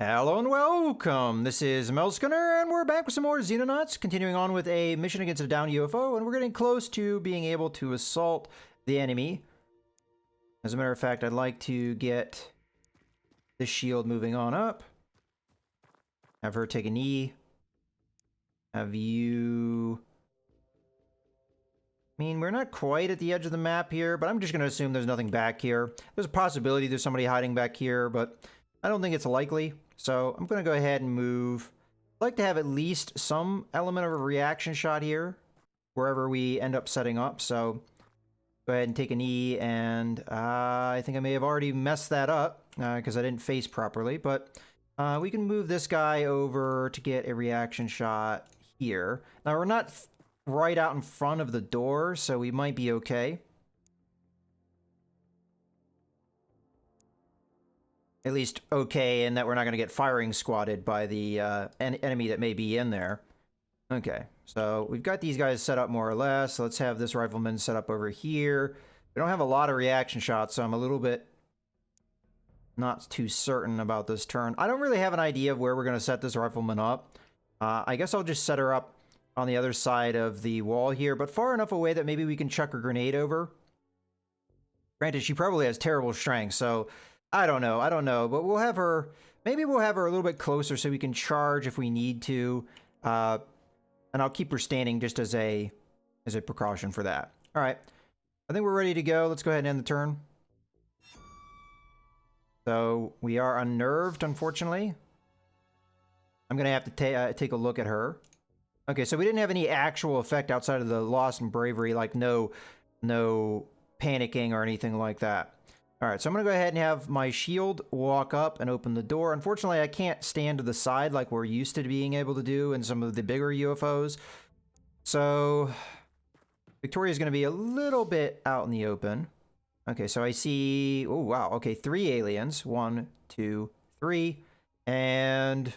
Hello and welcome! This is Melskunner, and we're back with some more Xenonauts, continuing on with a mission against a downed UFO, and we're getting close to being able to assault the enemy. As a matter of fact, I'd like to get this shield moving on up. Have her take a knee. Have you... I mean, we're not quite at the edge of the map here, but I'm just going to assume there's nothing back here. There's a possibility there's somebody hiding back here, but I don't think it's likely. So I'm going to go ahead and move. I'd like to have at least some element of a reaction shot here, wherever we end up setting up. So go ahead and take a knee, and I think I may have already messed that up because I didn't face properly. But we can move this guy over to get a reaction shot here. Now, we're not right out in front of the door, so we might be okay. At least okay in that we're not going to get firing squatted by the enemy that may be in there. Okay, so we've got these guys set up more or less. Let's have this rifleman set up over here. We don't have a lot of reaction shots, so I'm a little bit not too certain about this turn. I don't really have an idea of where we're going to set this rifleman up. I guess I'll just set her up on the other side of the wall here, but far enough away that maybe we can chuck a grenade over. Granted, she probably has terrible strength, so I don't know, but we'll have her, maybe we'll have her a little bit closer so we can charge if we need to, and I'll keep her standing just as a precaution for that. All right, I think we're ready to go. Let's go ahead and end the turn. So we are unnerved, unfortunately. I'm gonna have to take a look at her. Okay, so we didn't have any actual effect outside of the loss and bravery, like no panicking or anything like that. All right, so I'm going to go ahead and have my shield walk up and open the door. Unfortunately, I can't stand to the side like we're used to being able to do in some of the bigger UFOs. So Victoria's going to be a little bit out in the open. Okay, so I see... Oh, wow. Okay, 3 aliens. 1, 2, 3. And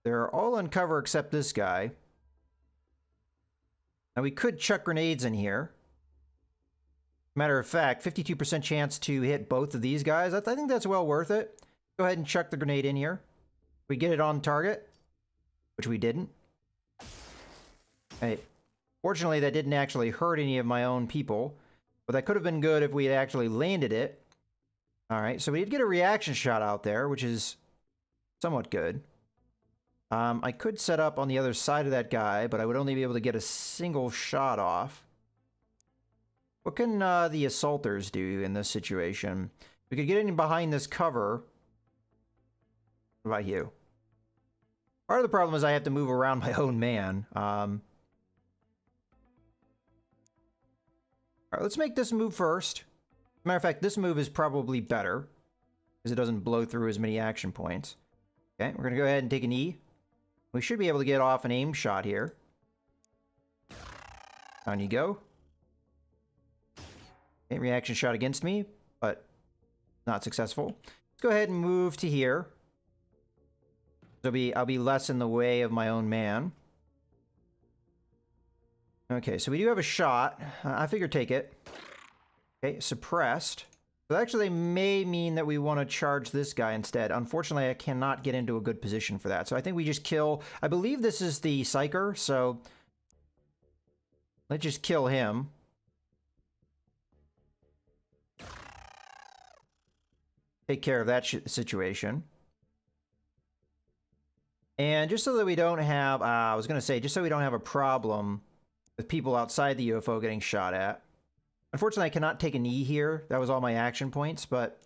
they're all on cover except this guy. Now, we could chuck grenades in here. Matter of fact, 52% chance to hit both of these guys. I think that's well worth it. Go ahead and chuck the grenade in here. We get it on target, which we didn't. Hey, fortunately, that didn't actually hurt any of my own people, but that could have been good if we had actually landed it. All right, so we did get a reaction shot out there, which is somewhat good. I could set up on the other side of that guy, but I would only be able to get a single shot off. What can the assaulters do in this situation? We could get in behind this cover. What about you? Part of the problem is I have to move around my own man. All right, let's make this move first. Matter of fact, this move is probably better because it doesn't blow through as many action points. Okay, we're going to go ahead and take a knee. We should be able to get off an aim shot here. On you go. Okay, reaction shot against me, but not successful. Let's go ahead and move to here. So I'll be less in the way of my own man. Okay, so we do have a shot. I figure take it. Okay, suppressed. So actually may mean that we want to charge this guy instead. Unfortunately, I cannot get into a good position for that. So I think we just kill... I believe this is the Psyker, so let's just kill him. Take care of that situation. And just so that we don't have... I was going to say, just so we don't have a problem with people outside the UFO getting shot at. Unfortunately, I cannot take a knee here. That was all my action points, but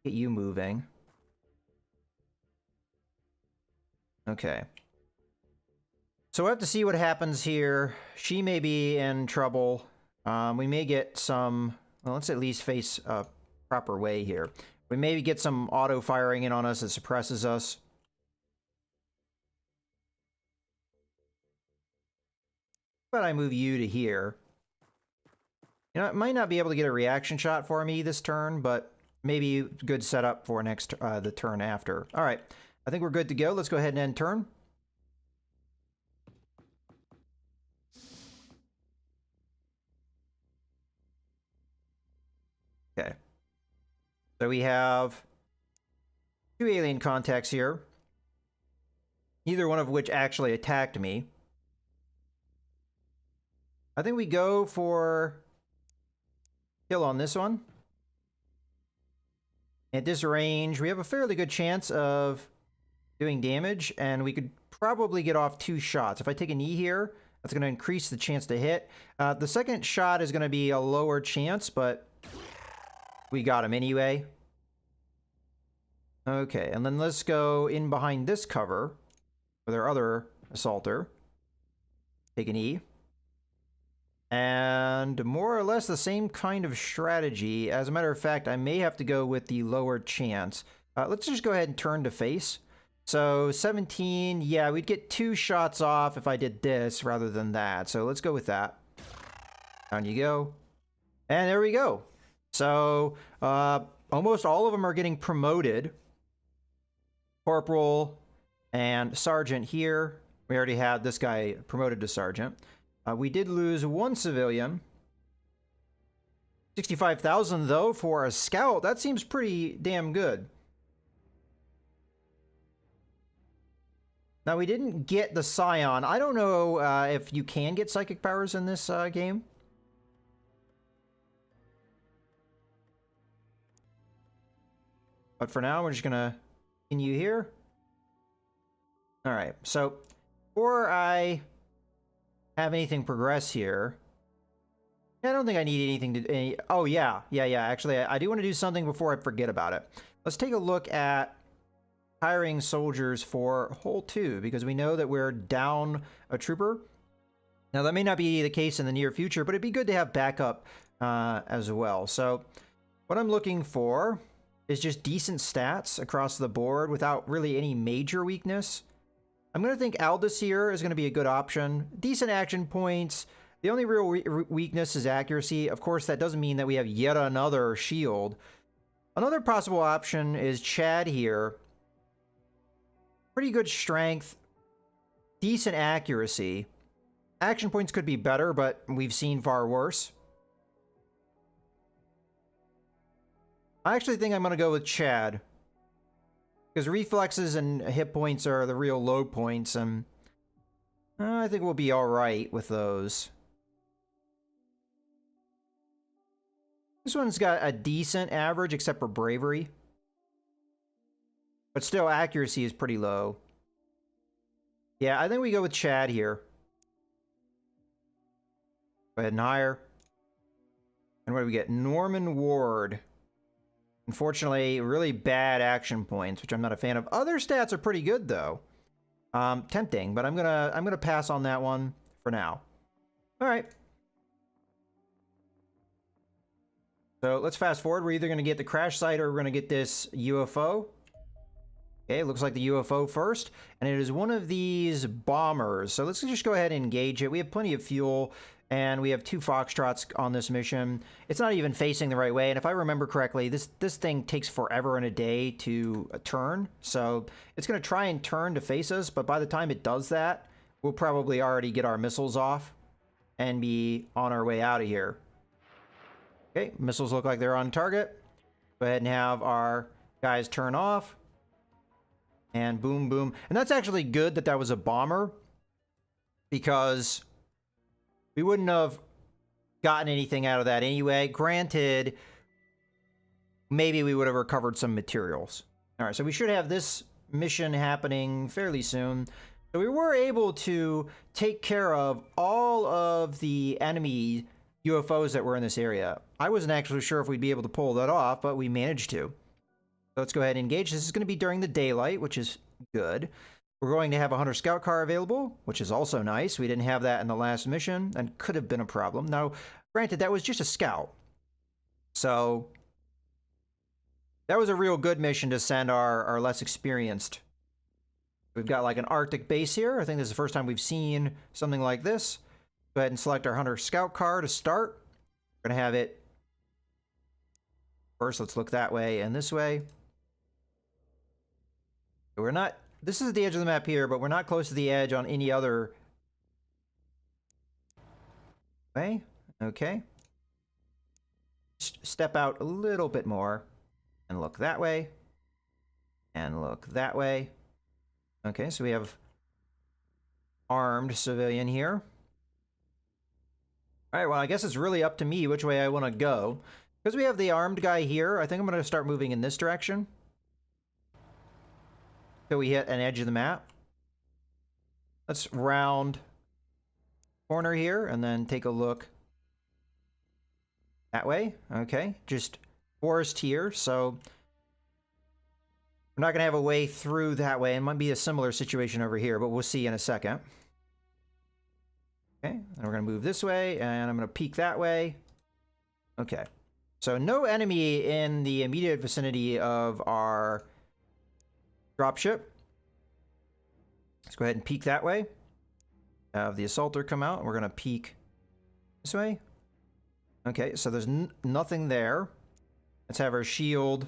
get you moving. Okay. So we'll have to see what happens here. She may be in trouble. We may get some... Well, let's at least face a proper way here. We maybe get some auto firing in on us that suppresses us. But I move you to here. You know, it might not be able to get a reaction shot for me this turn, but maybe good setup for next the turn after. All right, I think we're good to go. Let's go ahead and end turn. Okay. So we have 2 alien contacts here, neither one of which actually attacked me. I think we go for kill on this one. At this range, we have a fairly good chance of doing damage, and we could probably get off 2 shots. If I take a knee here, that's going to increase the chance to hit. The second shot is going to be a lower chance, but we got him anyway. Okay, and then let's go in behind this cover with our other assaulter. Take an E. And more or less the same kind of strategy. As a matter of fact, I may have to go with the lower chance. Let's just go ahead and turn to face. So 17, yeah, we'd get 2 shots off if I did this rather than that. So let's go with that. Down you go. And there we go. So almost all of them are getting promoted. Corporal and Sergeant here. We already had this guy promoted to Sergeant. We did lose 1 civilian. 65,000 though for a scout. That seems pretty damn good. Now we didn't get the Scion. I don't know if you can get psychic powers in this game. But for now, we're just gonna continue here. All right, so before I have anything progress here, I don't think I need anything to... oh, yeah. Actually, I do want to do something before I forget about it. Let's take a look at hiring soldiers for Hole 2, because we know that we're down a trooper. Now, that may not be the case in the near future, but it'd be good to have backup as well. So what I'm looking for is just decent stats across the board without really any major weakness. I'm going to think Aldous here is going to be a good option. Decent action points. The only real weakness is accuracy. Of course, that doesn't mean that we have yet another shield. Another possible option is Chad here. Pretty good strength. Decent accuracy. Action points could be better, but we've seen far worse. I actually think I'm going to go with Chad, because reflexes and hit points are the real low points, and I think we'll be alright with those. This one's got a decent average, except for bravery. But still, accuracy is pretty low. Yeah, I think we go with Chad here. Go ahead and hire. And what do we get? Norman Ward. Unfortunately, really bad action points, which I'm not a fan of. Other stats are pretty good, though. Tempting, but I'm gonna pass on that one for now. All right. So let's fast forward. We're either gonna get the crash site or we're gonna get this UFO. Okay, looks like the UFO first, and it is one of these bombers. So let's just go ahead and engage it. We have plenty of fuel. And we have 2 Foxtrots on this mission. It's not even facing the right way. And if I remember correctly, this thing takes forever and a day to turn. So it's going to try and turn to face us. But by the time it does that, we'll probably already get our missiles off and be on our way out of here. Okay, missiles look like they're on target. Go ahead and have our guys turn off. And boom, boom. And that's actually good that that was a bomber, because we wouldn't have gotten anything out of that anyway. Granted, maybe we would have recovered some materials. All right, so we should have this mission happening fairly soon. So we were able to take care of all of the enemy UFOs that were in this area. I wasn't actually sure if we'd be able to pull that off, but we managed to. So let's go ahead and engage. This is going to be during the daylight, which is good. We're going to have a Hunter Scout car available, which is also nice. We didn't have that in the last mission, and could have been a problem. Now, granted, that was just a scout. So that was a real good mission to send our less experienced. We've got like an Arctic base here. I think this is the first time we've seen something like this. Go ahead and select our Hunter Scout car to start. We're going to have it. First, let's look that way and this way. We're not... This is the edge of the map here, but we're not close to the edge on any other way. Okay. Step out a little bit more. And And look that way. And look that way. Okay, so we have armed civilian here. Alright, well, I guess it's really up to me which way I want to go. Because we have the armed guy here, I think I'm going to start moving in this direction. So we hit an edge of the map. Let's round corner here and then take a look that way. Okay, just forest here, so we're not going to have a way through that way. It might be a similar situation over here, but we'll see in a second. Okay, and we're going to move this way, and I'm going to peek that way. Okay, so no enemy in the immediate vicinity of our dropship. Let's go ahead and peek that way. Have the assaulter come out. We're going to peek this way. Okay, so there's nothing there. Let's have our shield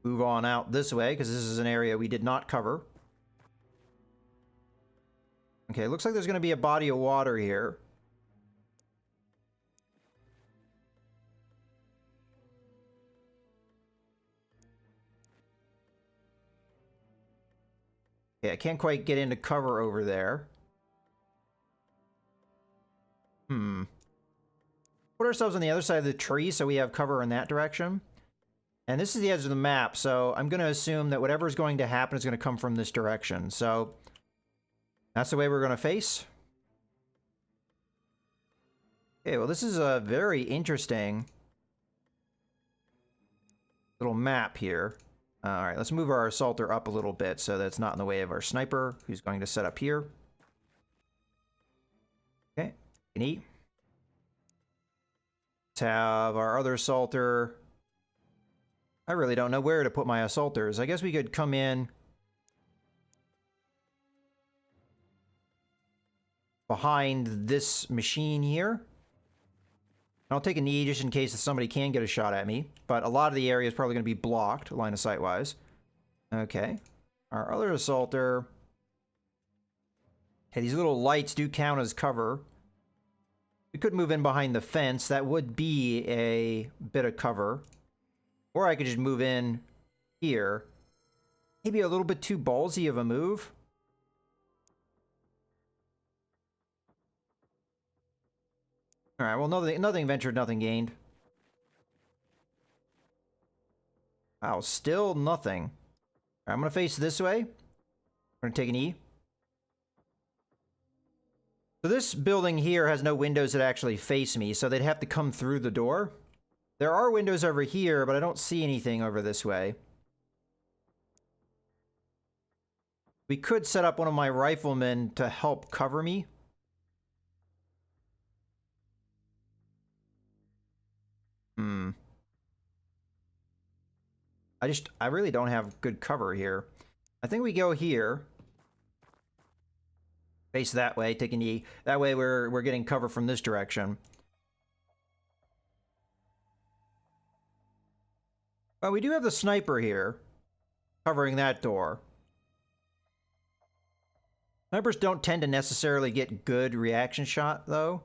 move on out this way, because this is an area we did not cover. Okay, looks like there's going to be a body of water here. Okay, I can't quite get into cover over there. Put ourselves on the other side of the tree so we have cover in that direction. And this is the edge of the map, so I'm going to assume that whatever is going to happen is going to come from this direction. So that's the way we're going to face. Okay, well, this is a very interesting little map here. All right, let's move our assaulter up a little bit so that it's not in the way of our sniper, who's going to set up here. Okay, neat. Let's have our other assaulter. I really don't know where to put my assaulters. I guess we could come in behind this machine here. I'll take a knee just in case somebody can get a shot at me, but a lot of the area is probably going to be blocked, line of sight wise. Okay. Our other assaulter. Okay, these little lights do count as cover. We could move in behind the fence. That would be a bit of cover. Or I could just move in here. Maybe a little bit too ballsy of a move. All right, well, nothing ventured, nothing gained. Wow, still nothing. All right, I'm going to face this way. I'm going to take an E. So this building here has no windows that actually face me, so they'd have to come through the door. There are windows over here, but I don't see anything over this way. We could set up one of my riflemen to help cover me. I really don't have good cover here. I think we go here. Face that way, take an E. That way we're getting cover from this direction. Well, we do have the sniper here, covering that door. Snipers don't tend to necessarily get good reaction shot, though.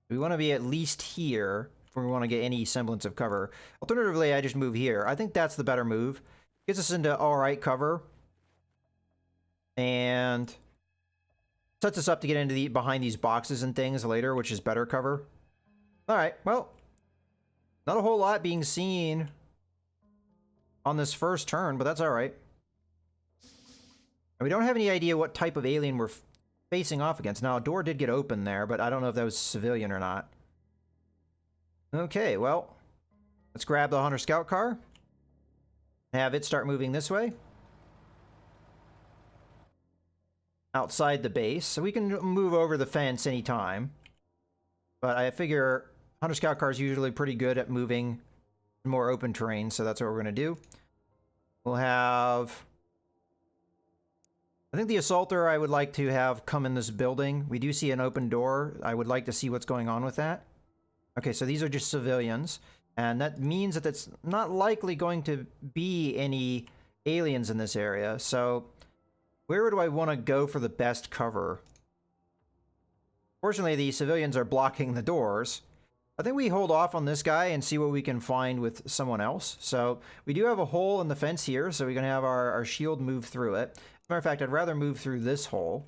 We want to be at least here if we want to get any semblance of cover. Alternatively, I just move here. I think that's the better move. Gets us into alright cover. And sets us up to get into behind these boxes and things later, which is better cover. Alright, well, not a whole lot being seen on this first turn, but that's alright. We don't have any idea what type of alien we're facing off against. Now, a door did get open there, but I don't know if that was civilian or not. Okay, well, let's grab the Hunter Scout car. Have it start moving this way. Outside the base. So we can move over the fence anytime. But I figure Hunter Scout car is usually pretty good at moving in more open terrain, so that's what we're going to do. We'll have... I think the assaulter I would like to have come in this building. We do see an open door. I would like to see what's going on with that. Okay, so these are just civilians. And that means that it's not likely going to be any aliens in this area. So where do I want to go for the best cover? Fortunately, the civilians are blocking the doors. I think we hold off on this guy and see what we can find with someone else. So we do have a hole in the fence here, so we're going to have our shield move through it. As a matter of fact, I'd rather move through this hole.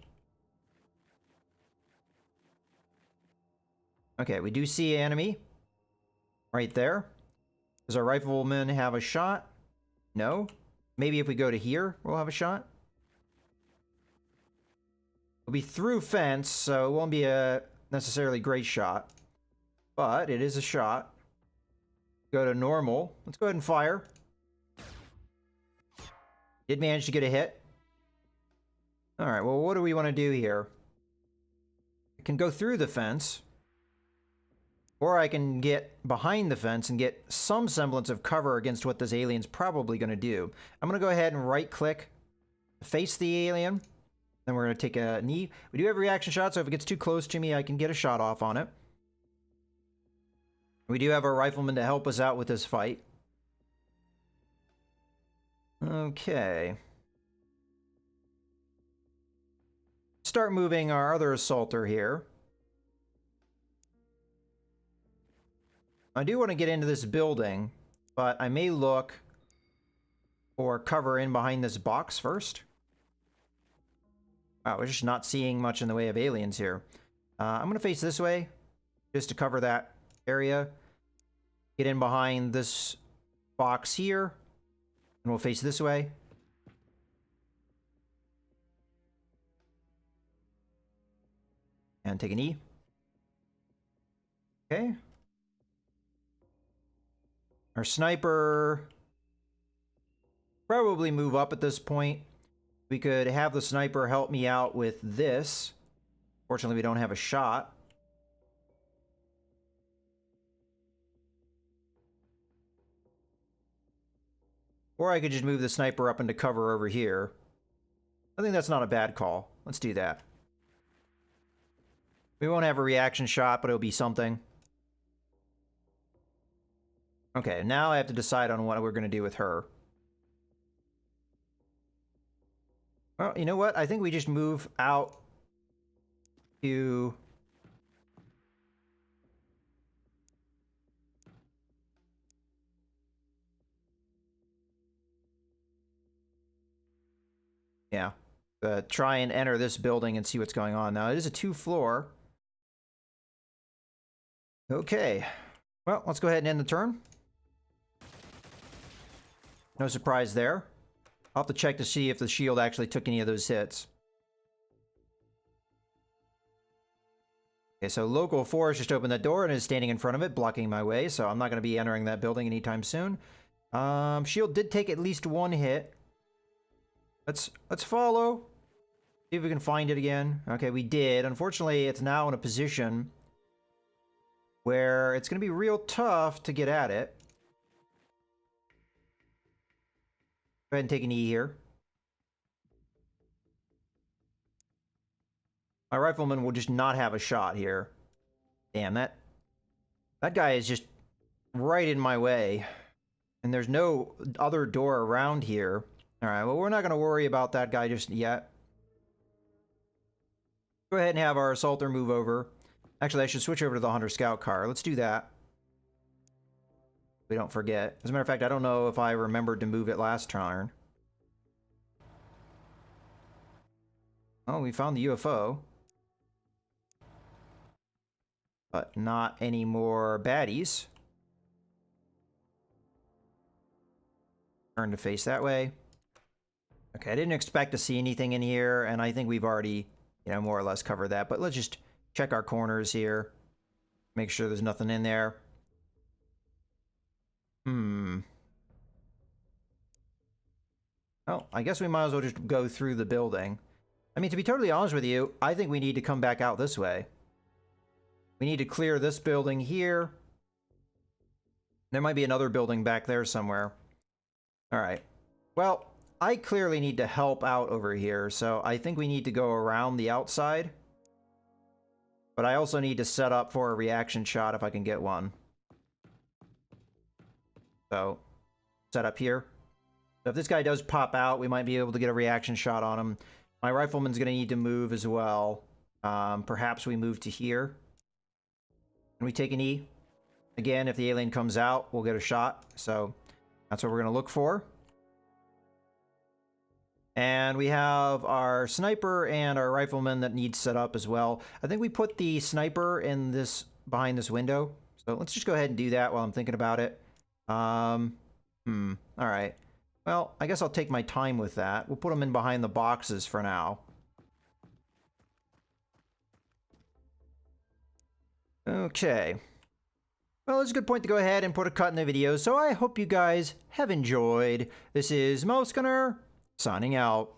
Okay, we do see an enemy right there. Does our rifleman have a shot? No. Maybe if we go to here, we'll have a shot. It'll be through fence, so it won't be a necessarily great shot. But it is a shot. Go to normal. Let's go ahead and fire. Did manage to get a hit. Alright, well, what do we want to do here? I can go through the fence. Or I can get behind the fence and get some semblance of cover against what this alien's probably going to do. I'm going to go ahead and right-click, face the alien. Then we're going to take a knee. We do have a reaction shot, so if it gets too close to me, I can get a shot off on it. We do have our rifleman to help us out with this fight. Okay. Start moving our other assaulter here. I do want to get into this building, but I may look for cover in behind this box first. Wow, we're just not seeing much in the way of aliens here. I'm going to face this way, just to cover that area. Get in behind this box here, and we'll face this way. And take an E. Okay. Our sniper probably move up at this point. We could have the sniper help me out with this. Fortunately, we don't have a shot. Or I could just move the sniper up into cover over here. I think that's not a bad call. Let's do that. We won't have a reaction shot, but it'll be something. Okay, now I have to decide on what we're going to do with her. Well, you know what? I think we just move out to... Yeah. Try and enter this building and see what's going on. Now, it is a 2-floor. Okay. Well, let's go ahead and end the turn. No surprise there. I'll have to check to see if the shield actually took any of those hits. Okay, so local 4 has just opened the door and is standing in front of it, blocking my way, so I'm not going to be entering that building anytime soon. Shield did take at least 1 hit. Let's follow. See if we can find it again. Okay, we did. Unfortunately, it's now in a position where it's going to be real tough to get at it. Go ahead and take an E here. My rifleman will just not have a shot here. Damn, that guy is just right in my way. And there's no other door around here. Alright, well, we're not going to worry about that guy just yet. Go ahead and have our assaulter move over. Actually, I should switch over to the Hunter Scout car. Let's do that. We don't forget. As a matter of fact, I don't know if I remembered to move it last turn. Oh, we found the UFO. But not any more baddies. Turn to face that way. Okay, I didn't expect to see anything in here, and I think we've already, you know, more or less covered that. But let's just check our corners here. Make sure there's nothing in there. Oh, I guess we might as well just go through the building. I mean, to be totally honest with you, I think we need to come back out this way. We need to clear this building here. There might be another building back there somewhere. Alright. Well, I clearly need to help out over here, so I think we need to go around the outside. But I also need to set up for a reaction shot if I can get one. So, set up here. So if this guy does pop out, we might be able to get a reaction shot on him. My rifleman's going to need to move as well. Perhaps we move to here. And we take an E. Again, if the alien comes out, we'll get a shot. So that's what we're going to look for. And we have our sniper and our rifleman that needs set up as well. I think we put the sniper in this behind this window. So let's just go ahead and do that while I'm thinking about it. All right. Well, I guess I'll take my time with that. We'll put them in behind the boxes for now. Okay. Well, it's a good point to go ahead and put a cut in the video, so I hope you guys have enjoyed. This is Mouse Gunner, signing out.